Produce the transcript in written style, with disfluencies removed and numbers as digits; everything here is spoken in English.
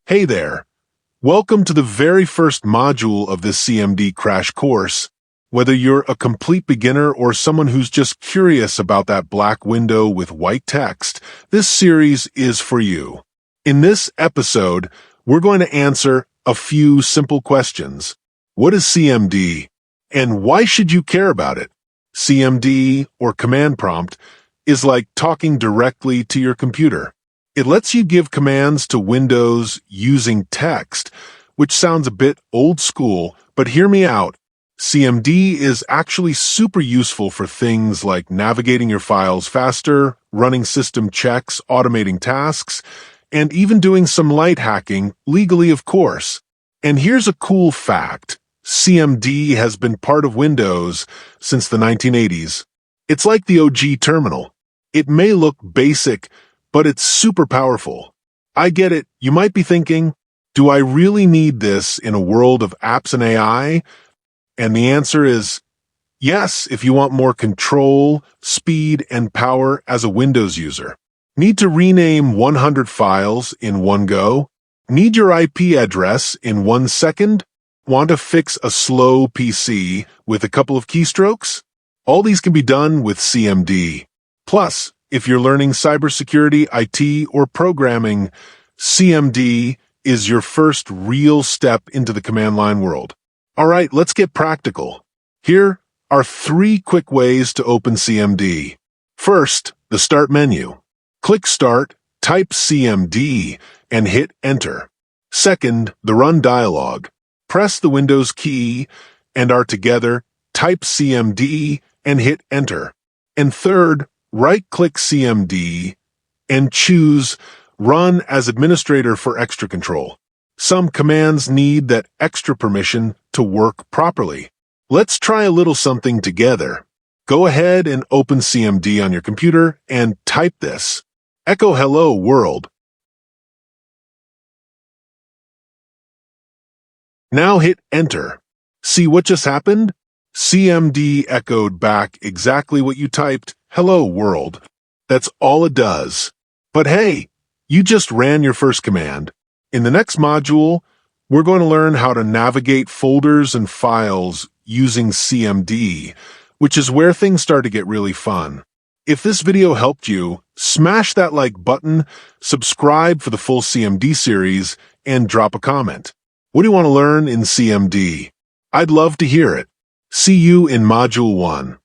Hey there! Welcome to the very first module of this CMD Crash course. Whether you're a complete beginner or someone who's just curious about that black window with white text, this series is for you. In this episode, we're going to answer a few simple questions. What is CMD? And why should you care about it? CMD, or command prompt, is like talking directly to your computer. It lets you give commands to Windows using text, which sounds a bit old school, but hear me out. CMD is actually super useful for things like navigating your files faster, running system checks, automating tasks, and even doing some light hacking, legally of course. And here's a cool fact. CMD has been part of Windows since the 1980s. It's like the OG terminal. It may look basic, but it's super powerful. I get it. You might be thinking, do I really need this in a world of apps and AI? And the answer is yes, if you want more control, speed, and power as a Windows user. Need to rename 100 files in one go? Need your IP address in 1 second? Want to fix a slow PC with a couple of keystrokes? All these can be done with CMD. Plus, if you're learning cybersecurity, IT, or programming, CMD is your first real step into the command line world. All right, let's get practical. Here are 3 quick ways to open CMD. First, the Start menu. Click Start, type CMD, and hit Enter. Second, the Run dialog. Press the Windows key and are together, type CMD, and hit Enter. And third, right-click CMD and choose Run as Administrator for extra control. Some commands need that extra permission to work properly. Let's try a little something together. Go ahead and open CMD on your computer and type this. Echo Hello World. Now hit Enter. See what just happened? CMD echoed back exactly what you typed. Hello world. That's all it does. But hey, you just ran your first command. In the next module, we're going to learn how to navigate folders and files using CMD, which is where things start to get really fun. If this video helped you, smash that like button, subscribe for the full CMD series, and drop a comment. What do you want to learn in CMD? I'd love to hear it. See you in Module 1.